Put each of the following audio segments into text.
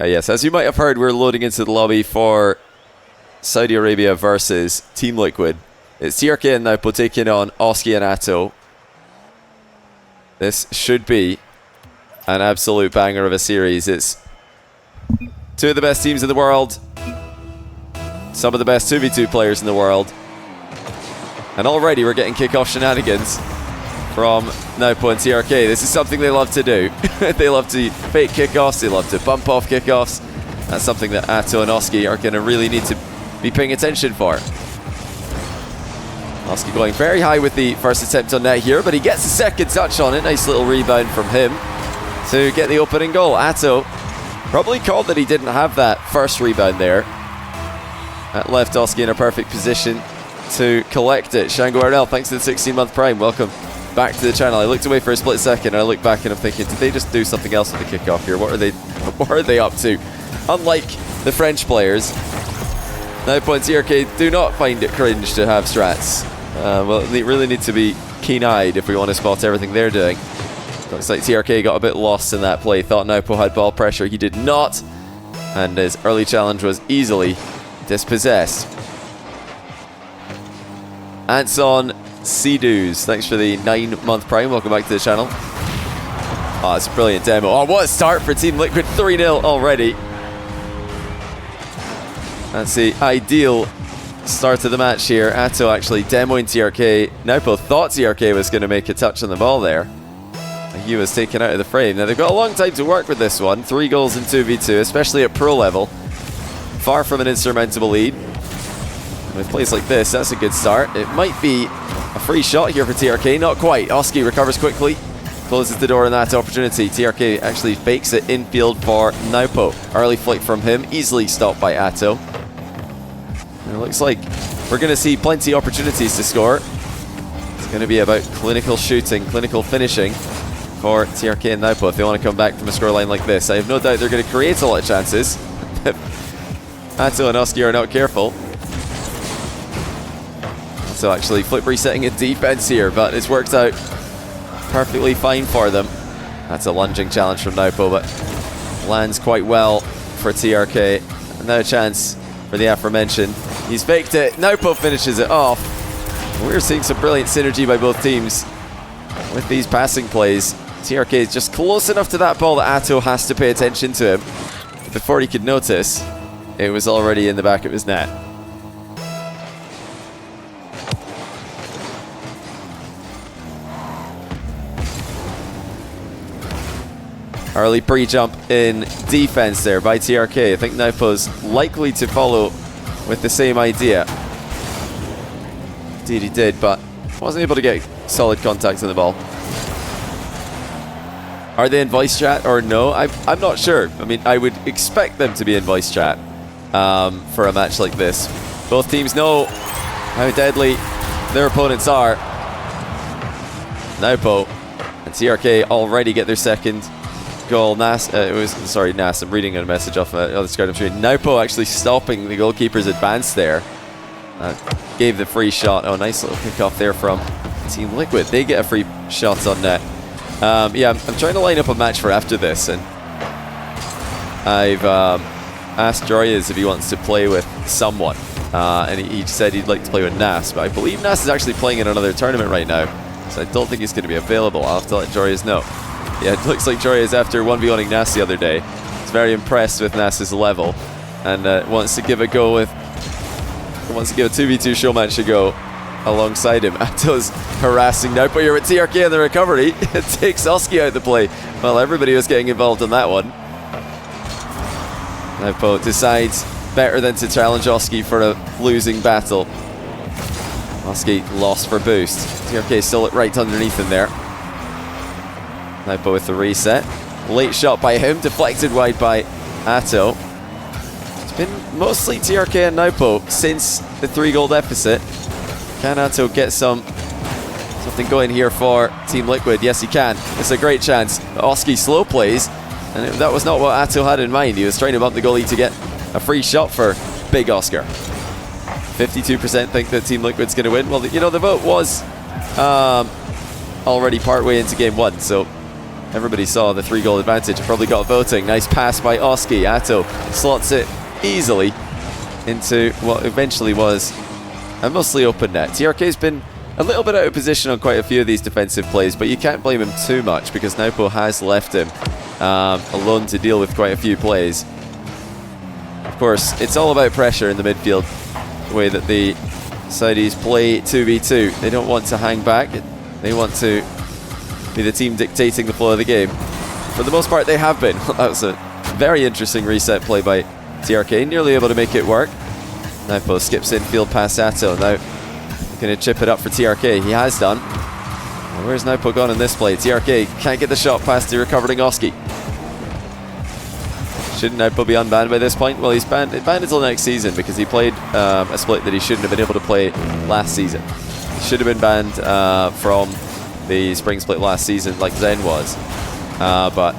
Yes, as you might have heard, we're loading into the lobby for Saudi Arabia versus Team Liquid. It's trk Nwpo taking on Oski and Atow. This should be an absolute banger of a series. It's two of the best teams in the world, some of the best 2v2 players in the world, and already we're getting kickoff shenanigans from Nwpo and trk. This is something they love to do. They love to fake kickoffs, they love to bump off kickoffs. That's something that Atow and Oski are going to really need to be paying attention for. Oski going very high with the first attempt on net here, but he gets a second touch on it. Nice little rebound from him to get the opening goal. Atow probably called that he didn't have that first rebound there. That left Oski in a perfect position to collect it. Shango Arnell, thanks to the 16-month prime. Welcome back to the channel. I looked away for a split second and I looked back and I'm thinking, did they just do something else with the kickoff here? What are they up to? Unlike the French players, Nwpo and trk do not find it cringe to have strats. Well, they really need to be keen-eyed if we want to spot everything they're doing. Looks like trk got a bit lost in that play. Thought Nwpo had ball pressure. He did not. And his early challenge was easily dispossessed. Anson Seadoos, thanks for the 9-month prime. Welcome back to the channel. Oh, it's a brilliant demo. Oh, what a start for Team Liquid. 3-0 already. That's the ideal start to the match here. Atow actually demoing trk. Nwpo thought trk was going to make a touch on the ball there. He was taken out of the frame. Now they've got a long time to work with this one. 3 goals in 2v2, especially at pro level. Far from an insurmountable lead. And with plays like this, that's a good start. It might be a free shot here for trk. Not quite. Oski recovers quickly. Closes the door on that opportunity. trk actually fakes it infield for Nwpo. Early flick from him. Easily stopped by Atow. It looks like we're going to see plenty of opportunities to score. It's going to be about clinical shooting, clinical finishing for trk and Nwpo if they want to come back from a scoreline like this. I have no doubt they're going to create a lot of chances. Atow and Oski are not careful. So actually flip resetting a defense here, but it's worked out perfectly fine for them. That's a lunging challenge from Nwpo, but lands quite well for trk. Now a chance for the aforementioned. He's faked it. Nwpo finishes it off. We're seeing some brilliant synergy by both teams with these passing plays. trk is just close enough to that ball that Atow has to pay attention to him. Before he could notice, it was already in the back of his net. Early pre-jump in defense there by trk. I think Nwpo's likely to follow with the same idea. Indeed he did, but wasn't able to get solid contact on the ball. Are they in voice chat or no? I'm not sure. I mean, I would expect them to be in voice chat for a match like this. Both teams know how deadly their opponents are. Nwpo and trk already get their second goal. Nas, I'm reading a message off the other screen. Nwpo actually stopping the goalkeeper's advance there. Gave the free shot. Oh, nice little kickoff there from Team Liquid. They get a free shot on net. Yeah, I'm trying to line up a match for after this, and I've asked Joyas if he wants to play with someone, and he said he'd like to play with Nas, but I believe Nas is actually playing in another tournament right now, so I don't think he's going to be available. I'll have to let Joyas know. Yeah, it looks like Joyas, after 1v1ing Nas the other day, is very impressed with Nas's level, and wants to give a 2v2 show match a go alongside him. Atow's harassing Nwpo here with trk in the recovery. It takes Oski out of the play. Well, everybody was getting involved on that one. Nwpo decides better than to challenge Oski for a losing battle. Oski lost for boost. trk still right underneath him there. Nwpo with the reset. Late shot by him, deflected wide by Atow. It's been mostly trk and Nwpo since the 3-goal deficit. Can Atow get something going here for Team Liquid? Yes, he can. It's a great chance. Oski slow plays, and that was not what Atow had in mind. He was trying to bump the goalie to get a free shot for Big Oscar. 52% think that Team Liquid's going to win. Well, you know, the vote was already partway into game 1, so Everybody saw the 3-goal advantage. Probably got voting. Nice pass by Oski. Atow slots it easily into what eventually was a mostly open net. TRK's been a little bit out of position on quite a few of these defensive plays, but you can't blame him too much because Nwpo has left him alone to deal with quite a few plays. Of course, it's all about pressure in the midfield, the way that the Saudis play 2v2. They don't want to hang back. They want to be the team dictating the flow of the game. For the most part, they have been. That was a very interesting reset play by TRK, nearly able to make it work. Nwpo skips infield past Atow. Now going to chip it up for TRK. He has done. Well, where's Nwpo gone in this play? TRK can't get the shot past the recovering Oski. Shouldn't Nwpo be unbanned by this point? Well, he's banned until next season because he played a split that he shouldn't have been able to play last season. He should have been banned from the spring split last season like Zen was. But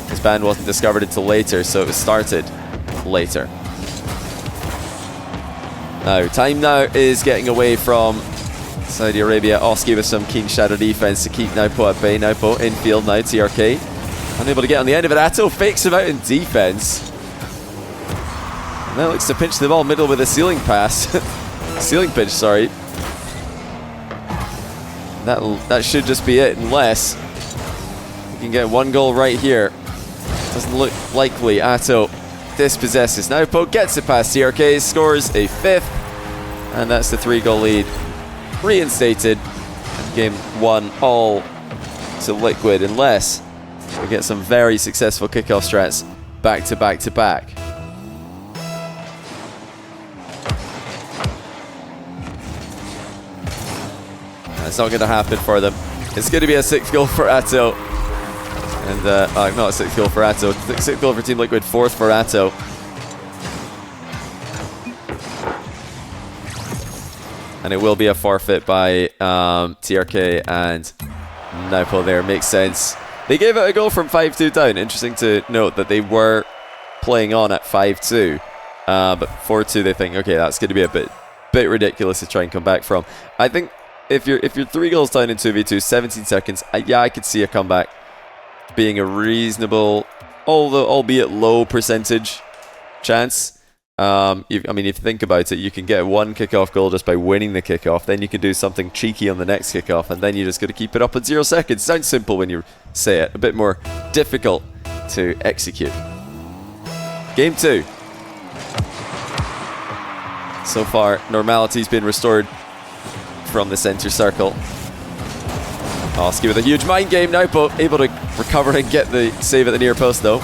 his ban wasn't discovered until later, so it was started later. Now, time now is getting away from Saudi Arabia. Oski with some keen shadow defense to keep Nwpo at bay. Nwpo infield now, TRK. Unable to get on the end of it. Atow fakes him out in defense. Now looks to pinch the ball middle with a ceiling pass. Ceiling pinch, sorry. That should just be it, unless we can get one goal right here. Doesn't look likely. Atow dispossesses. Nwpo gets it past TRK, scores a 5th, and that's the 3-goal lead reinstated. Game 1 all to Liquid, unless we get some very successful kickoff strats back to back to back. That's not going to happen for them. It's going to be a 6th goal for Atow. And, not a 6th goal for Atow. 6th goal for Team Liquid, 4th for Atow. And it will be a forfeit by TRK and Nwpo there. Makes sense. They gave it a goal from 5-2 down. Interesting to note that they were playing on at 5-2. But 4-2 they think, okay, that's going to be a bit ridiculous to try and come back from. I think if you're 3 goals down in 2v2, 17 seconds, yeah, I could see a comeback being a reasonable, although albeit low percentage chance. I mean, if you think about it, you can get one kickoff goal just by winning the kickoff. Then you can do something cheeky on the next kickoff, and then you just got to keep it up at 0 seconds. Sounds simple when you say it, a bit more difficult to execute. Game 2. So far, normality's been restored from the center circle. Oski with a huge mind game. Nwpo able to recover and get the save at the near post though.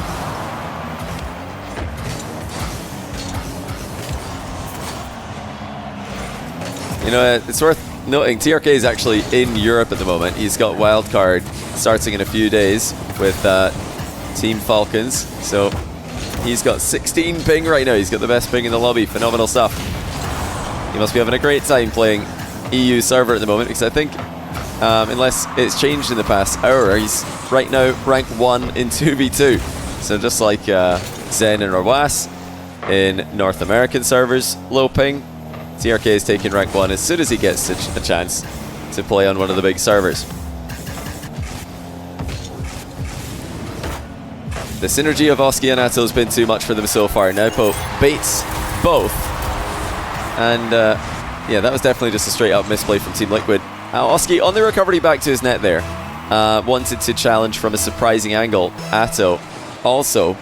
You know, it's worth noting TRK is actually in Europe at the moment. He's got wildcard starting in a few days with Team Falcons. So he's got 16 ping right now. He's got the best ping in the lobby. Phenomenal stuff. He must be having a great time playing EU server at the moment, because I think unless it's changed in the past hour, he's right now rank 1 in 2v2. So just like Zen and Rawas in North American servers, low ping, TRK is taking rank 1 as soon as he gets a chance to play on one of the big servers. The synergy of Oski and Atow has been too much for them so far. Nwpo baits both. And yeah, that was definitely just a straight up misplay from Team Liquid. Oski on the recovery back to his net there. Wanted to challenge from a surprising angle. Atow also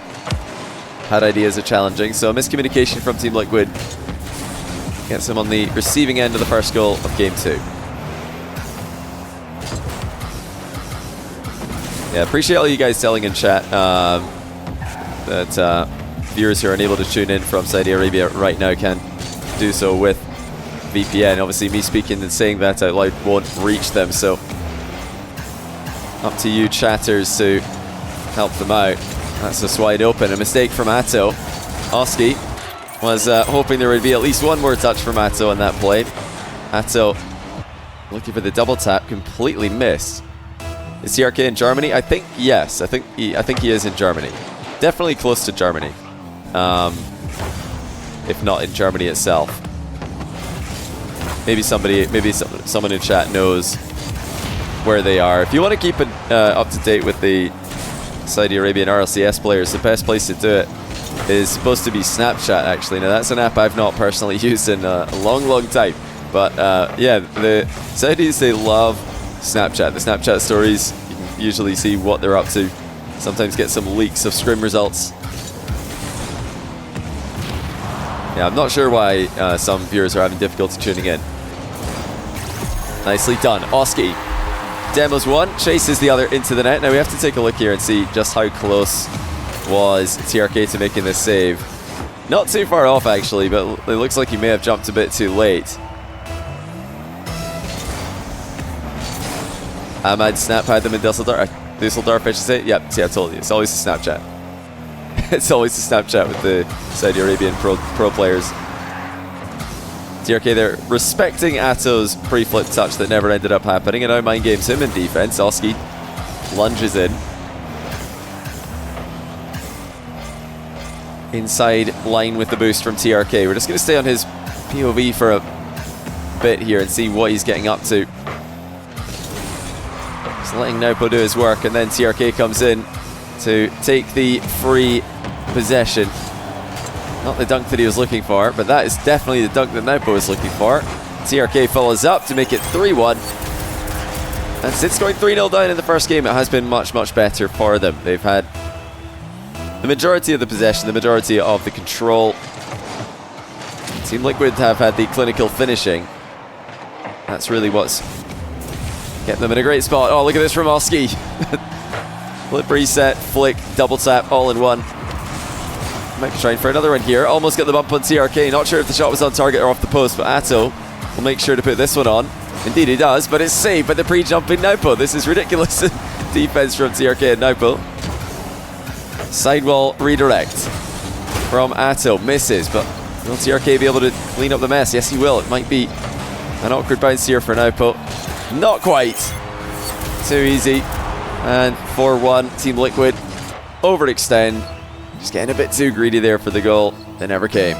had ideas of challenging, so a miscommunication from Team Liquid gets him on the receiving end of the first goal of Game 2. Yeah, appreciate all you guys telling in chat that viewers who are unable to tune in from Saudi Arabia right now can do so with VPN. Obviously, me speaking and saying that out loud won't reach them, so up to you chatters to help them out. That's just wide open. A mistake from Atow. Oski was hoping there would be at least one more touch from Atow on that play. Atow looking for the double tap, completely missed. Is TRK in Germany? I think yes. I think he is in Germany. Definitely close to Germany, if not in Germany itself. Maybe someone in chat knows where they are. If you want to keep up to date with the Saudi Arabian RLCS players, the best place to do it is supposed to be Snapchat, actually. Now, that's an app I've not personally used in a long time. But yeah, the Saudis, they love Snapchat. The Snapchat stories, you can usually see what they're up to. Sometimes get some leaks of scrim results. Yeah, I'm not sure why some viewers are having difficulty tuning in. Nicely done. Oski demos one, chases the other into the net. Now we have to take a look here and see just how close was TRK to making this save. Not too far off, actually, but it looks like he may have jumped a bit too late. Ahmad snap had them in Dusseldorf, I should say. Yep, see, I told you. It's always a Snapchat. It's always a Snapchat with the Saudi Arabian pro players. TRK there respecting Attow's pre-flip touch that never ended up happening, and now mind games him in defense. Oski lunges in. Inside line with the boost from TRK. We're just going to stay on his POV for a bit here and see what he's getting up to. Just letting Nwpo do his work, and then TRK comes in to take the free possession. Not the dunk that he was looking for, but that is definitely the dunk that Nwpo was looking for. TRK follows up to make it 3-1. And since going 3-0 down in the first game, it has been much better for them. They've had the majority of the possession, the majority of the control. Team Liquid have had the clinical finishing. That's really what's getting them in a great spot. Oh, look at this from Oski. Flip reset, flick, double tap, all in one. Might be trying for another one here. Almost got the bump on TRK. Not sure if the shot was on target or off the post, but Atow will make sure to put this one on. Indeed he does, but it's saved by the pre-jumping Nwpo. This is ridiculous defense from TRK and Nwpo. Sidewall redirect from Atow. Misses, but will TRK be able to clean up the mess? Yes, he will. It might be an awkward bounce here for Nwpo. Not quite. Too easy. And 4-1, Team Liquid overextend. Just getting a bit too greedy there for the goal that never came.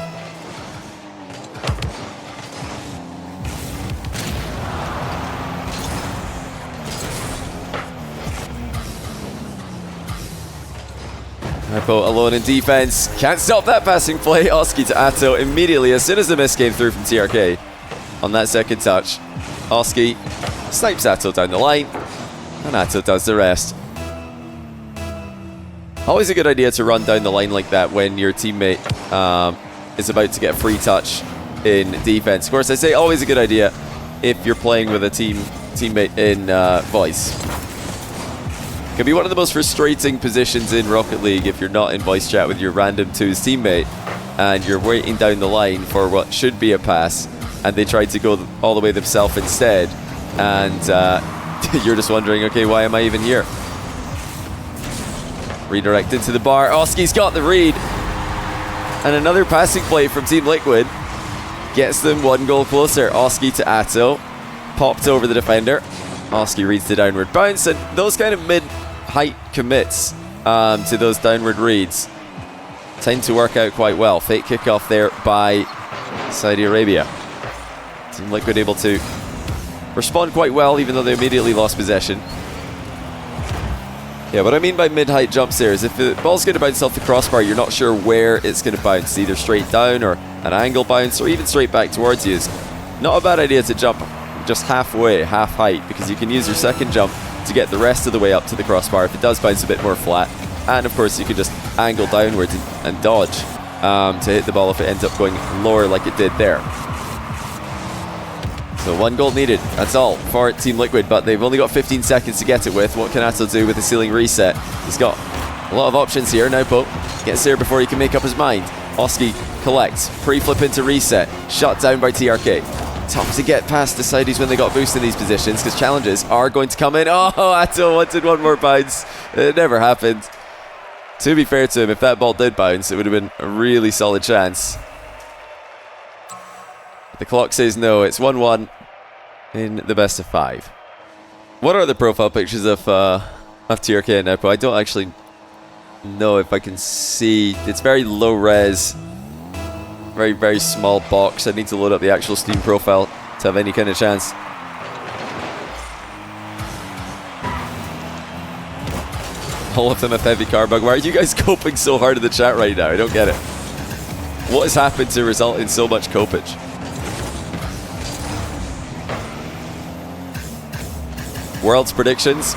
Nwpo alone in defense. Can't stop that passing play. Oski to Atow immediately as soon as the miss came through from TRK on that second touch. Oski snipes Atow down the line, and Atow does the rest. Always a good idea to run down the line like that when your teammate is about to get a free touch in defense. Of course, I say always a good idea if you're playing with a teammate in voice. Can be one of the most frustrating positions in Rocket League if you're not in voice chat with your random twos teammate and you're waiting down the line for what should be a pass and they try to go all the way themselves instead, and you're just wondering, okay, why am I even here? Redirect into the bar. Oski's got the read. And another passing play from Team Liquid gets them one goal closer. Oski to Atow. Popped over the defender. Oski reads the downward bounce. And those kind of mid-height commits to those downward reads tend to work out quite well. Fake kickoff there by Saudi Arabia. Team Liquid able to respond quite well, even though they immediately lost possession. Yeah, what I mean by mid-height jumps there is if the ball's going to bounce off the crossbar, you're not sure where it's going to bounce, either straight down or an angle bounce or even straight back towards you. It's not a bad idea to jump just halfway, half height, because you can use your second jump to get the rest of the way up to the crossbar if it does bounce a bit more flat. And of course you can just angle downwards and dodge to hit the ball if it ends up going lower like it did there. So one goal needed, that's all for Team Liquid, but they've only got 15 seconds to get it with. What can Atow do with the ceiling reset? He's got a lot of options here. Nwpo gets there before he can make up his mind. Oski collects, pre-flip into reset, shut down by TRK. Tough to get past the Saudis when they got boost in these positions because challenges are going to come in. Oh, Atow wanted one more bounce. It never happened. To be fair to him, if that ball did bounce, it would have been a really solid chance. The clock says no. It's 1-1 in the best of 5. What are the profile pictures of TRK and Nwpo? I don't actually know if I can see. It's very low res, very small box. I need to load up the actual Steam profile to have any kind of chance. All of them have heavy car bug. Why are you guys coping so hard in the chat right now? I don't get it. What has happened to result in so much copage? World's predictions.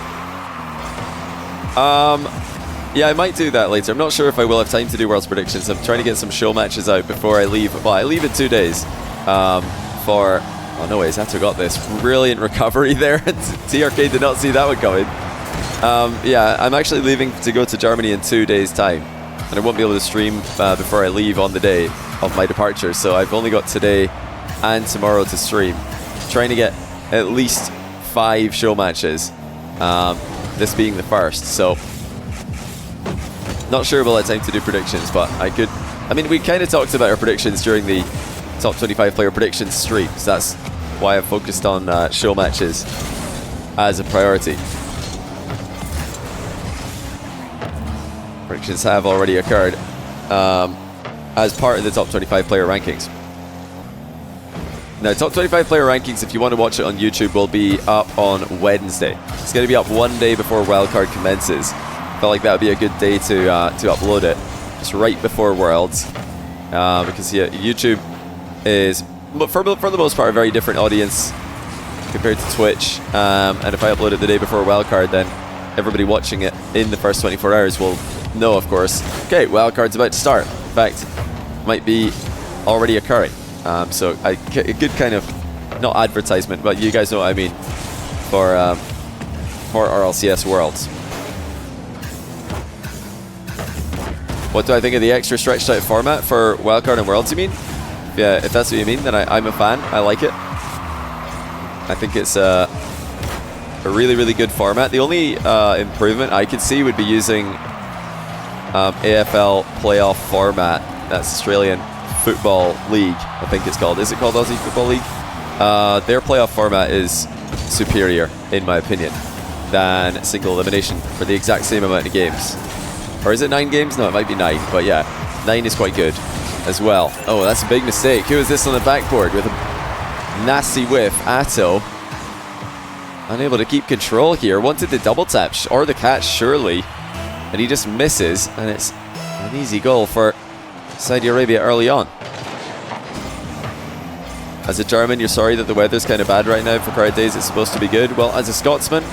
Yeah, I might do that later. I'm not sure if I will have time to do World's predictions. I'm trying to get some show matches out before I leave. Well, I leave in 2 days for... Oh, no ways. Atow got this. Brilliant recovery there. TRK did not see that one coming. Yeah, I'm actually leaving to go to Germany in 2 days' time. And I won't be able to stream before I leave on the day of my departure. So I've only got today and tomorrow to stream. Trying to get at least 5 show matches. This being the first. So... Not sure we'll have time to do predictions, but I could... I mean, we kind of talked about our predictions during the top 25 player predictions stream, so that's why I've focused on show matches as a priority. Predictions have already occurred as part of the top 25 player rankings. Now, top 25 player rankings, if you want to watch it on YouTube, will be up on Wednesday. It's going to be up 1 day before wildcard commences. Felt like that would be a good day to upload it, just right before Worlds, because yeah, YouTube is for the most part a very different audience compared to Twitch, and if I upload it the day before Wildcard, then everybody watching it in the first 24 hours will know, of course, okay, Wildcard's about to start. In fact, might be already occurring. So a good kind of, not advertisement, but you guys know what I mean, for RLCS Worlds. What do I think of the extra stretched out format for Wildcard and Worlds, you mean? Yeah, if that's what you mean, then I'm a fan. I like it. I think it's a really, really good format. The only improvement I could see would be using AFL playoff format. That's Australian Football League, I think it's called. Is it called Aussie Football League? Their playoff format is superior, in my opinion, than single elimination for the exact same amount of games. Or is it 9 games? No, it might be 9, but yeah, 9 is quite good as well. Oh, that's a big mistake. Who is this on the backboard with a nasty whiff? Atow. Unable to keep control here. Wanted the double tap or the catch, surely. And he just misses, and it's an easy goal for Saudi Arabia early on. As a German, you're sorry that the weather's kind of bad right now. For crowd days, it's supposed to be good. Well, as a Scotsman,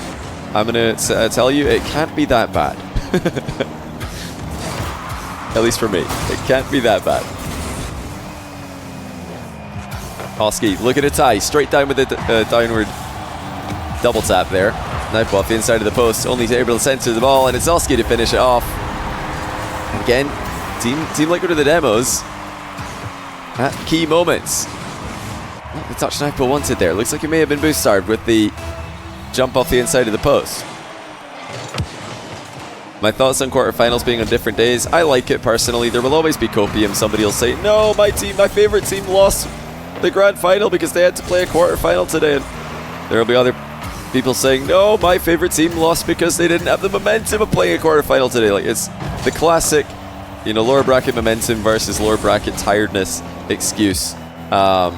I'm going to tell you, it can't be that bad. At least for me. It can't be that bad. Oski, look at a tie. Straight down with the downward double tap there. Nwpo off the inside of the post. Only able to center the ball, and it's Oski to finish it off. And again, Team Liquid with the demos at key moments. Not the touch Nwpo wanted there. Looks like he may have been boost starved with the jump off the inside of the post. My thoughts on quarterfinals being on different days. I like it personally. There will always be copium. Somebody will say, no, my favorite team lost the grand final because they had to play a quarterfinal today. And there will be other people saying, no, my favorite team lost because they didn't have the momentum of playing a quarterfinal today. Like, it's the classic, you know, lower bracket momentum versus lower bracket tiredness excuse. But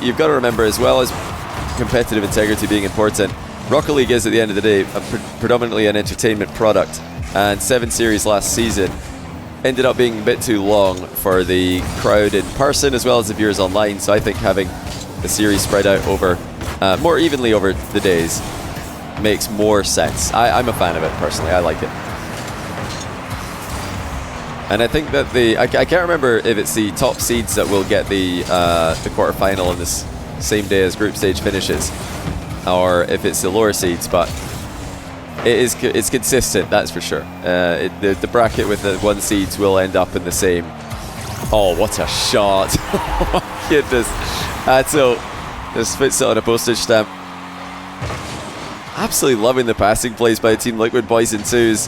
you've got to remember, as well as competitive integrity being important, Rocket League is, at the end of the day, predominantly an entertainment product, and 7 series last season ended up being a bit too long for the crowd in person as well as the viewers online, so I think having the series spread out over more evenly over the days makes more sense. I'm a fan of it personally. I like it. And I think that I can't remember if it's the top seeds that will get the quarterfinal on this same day as group stage finishes, or if it's the lower seeds, but it's consistent, that's for sure. The bracket with the 1 seeds will end up in the same. Oh, what a shot. Oh my goodness. Atow just fits it on a postage stamp. Absolutely loving the passing plays by Team Liquid boys and twos.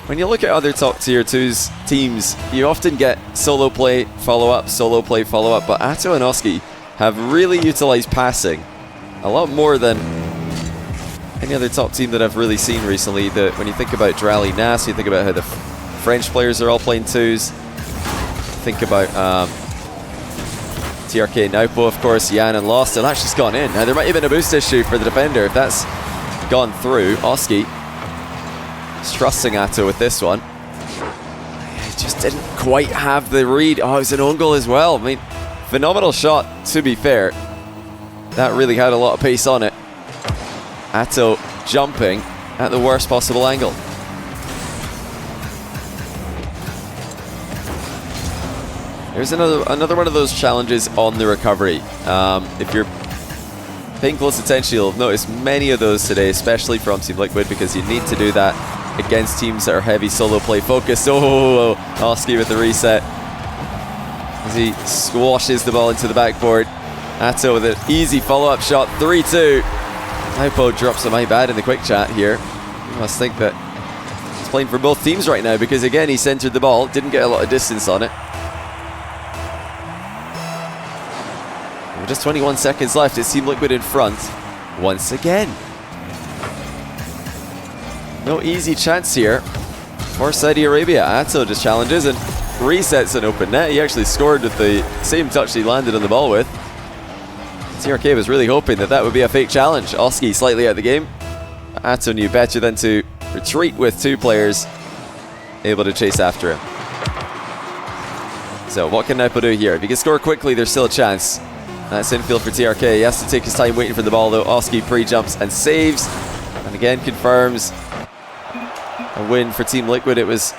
When you look at other top tier 2s teams, you often get solo play, follow-up, solo play, follow-up, but Atow and Oski have really utilized passing a lot more than any other top team that I've really seen recently. When you think about Drally Nas, you think about how the French players are all playing 2s. Think about trk Nwpo, of course, Yan and Lost, and that's just gone in. Now there might have been a boost issue for the defender. If that's gone through, Oski Just trusting Atow with this one. He just didn't quite have the read. Oh, it was an own goal as well. I mean, phenomenal shot, to be fair. That really had a lot of pace on it. Atow jumping at the worst possible angle. There's another one of those challenges on the recovery. If you're paying close attention, you'll have noticed many of those today, especially from Team Liquid, because you need to do that against teams that are heavy solo play focused. Oh, Oski with the reset as he squashes the ball into the backboard. Atow with an easy follow-up shot, 3-2. Nwpo drops a my bad in the quick chat here. You must think that he's playing for both teams right now, because again, he centered the ball, didn't get a lot of distance on it. With just 21 seconds left, it's Team Liquid in front once again. No easy chance here for Saudi Arabia. Atow just challenges and resets an open net. He actually scored with the same touch he landed on the ball with. trk was really hoping that would be a fake challenge. Oski slightly out of the game. Atow knew better than to retreat with two players able to chase after him. So what can Nwpo do here? If he can score quickly, there's still a chance. That's infield for trk. He has to take his time waiting for the ball though. Oski pre-jumps and saves. And again confirms a win for Team Liquid. It was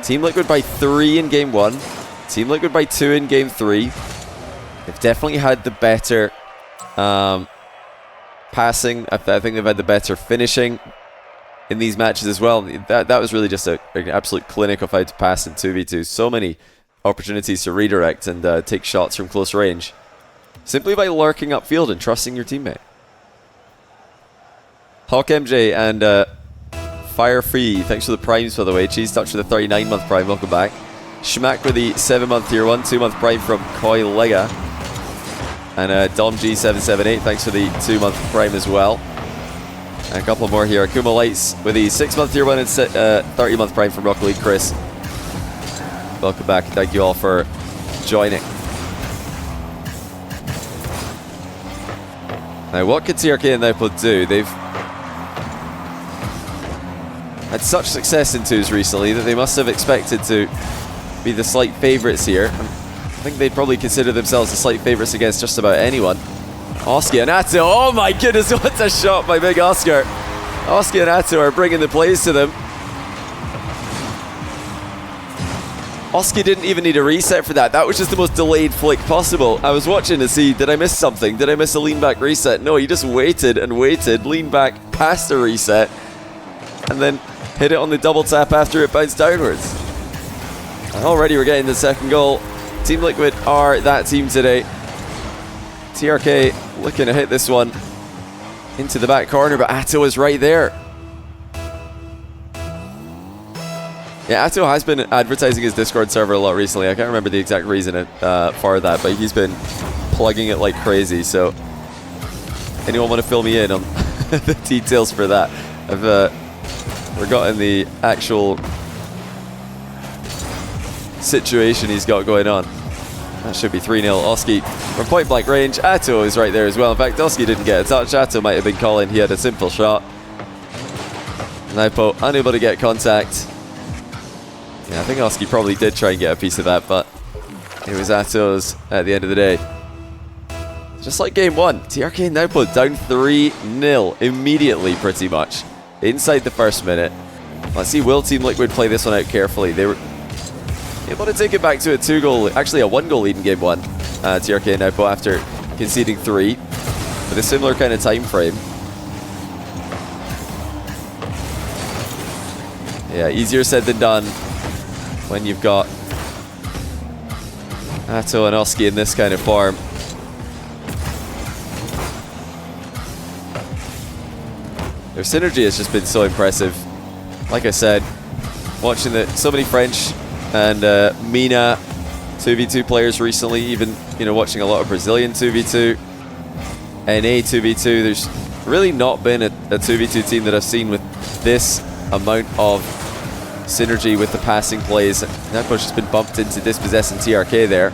Team Liquid by 3 in Game 1. Team Liquid by 2 in Game 3. They've definitely had the better passing. I think they've had the better finishing in these matches as well. That was really just an absolute clinic of how to pass in 2v2. So many opportunities to redirect and take shots from close range, simply by lurking upfield and trusting your teammate. Hawk MJ and Fire Free, thanks for the primes by the way. Cheese Touch with a 39-month prime, welcome back. Schmack with the 7-month tier 1, 2-month prime from Koi Lega. And Dom G778, thanks for the 2-month prime as well. And a couple more here. Akuma Lights with the 6-month tier 1 and 30-month prime from Rocket League Chris. Welcome back, thank you all for joining. Now what could trk and Nwpo do? They've had such success in 2s recently that they must have expected to be the slight favourites here. I think they'd probably consider themselves the slight favourites against just about anyone. Oski and Atow, oh my goodness, what a shot by Big Oscar. Oski and Atow are bringing the plays to them. Oski didn't even need a reset for that. That was just the most delayed flick possible. I was watching to see, did I miss something? Did I miss a lean back reset? No, he just waited and waited, leaned back past the reset, and then hit it on the double tap after it bounced downwards. And already we're getting the second goal. Team Liquid are that team today. trk looking to hit this one into the back corner, but Atow is right there. Yeah, Atow has been advertising his Discord server a lot recently. I can't remember the exact reason for that, but he's been plugging it like crazy. So anyone want to fill me in on the details for that? I've forgotten the actual situation he's got going on. That should be 3-0. Oski from point blank range. Atow is right there as well. In fact, Oski didn't get a touch. Atow might have been calling. He had a simple shot. Nwpo unable to get contact. Yeah, I think Oski probably did try and get a piece of that, but it was Atow's at the end of the day. Just like game 1, trk and Nwpo down 3-0 immediately, pretty much, inside the first minute. Let's see, will Team Liquid play this one out carefully? They were able to take it back to a 2-goal, actually a 1-goal lead in game 1. trk and Nwpo after conceding 3 with a similar kind of time frame. Yeah, easier said than done when you've got Atow and Oski in this kind of form. Their synergy has just been so impressive. Like I said, watching so many French and MENA 2v2 players recently, even watching a lot of Brazilian 2v2, NA 2v2. There's really not been a 2v2 team that I've seen with this amount of synergy with the passing plays. Nwpo's just been bumped into dispossessing trk there.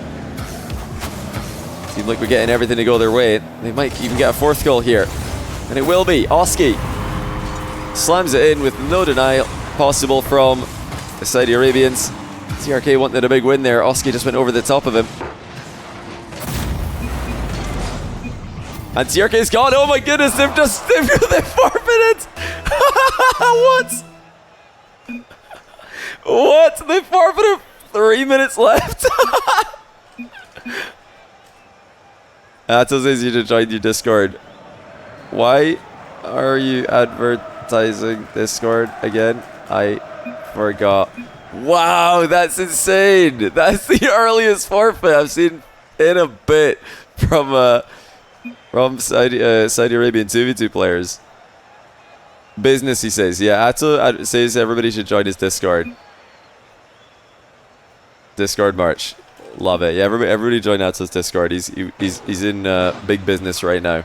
Team Liquid getting everything to go their way. They might even get a 4th goal here, and it will be. Oski slams it in with no denial. possible from the Saudi Arabians. TRK wanted a big win there. Oski just went over the top of him. And TRK's gone. Oh my goodness, they've forfeited. What? What? They forfeited 3 minutes left. Atow says you to join your Discord. Why are you advertising Discord again? I forgot. Wow, that's insane. That's the earliest forfeit I've seen in a bit from Saudi Arabian 2v2 players. Business, he says. Yeah, Atow says everybody should join his Discord. Discord March. Love it. Yeah, everybody join Atow's Discord. He's in big business right now.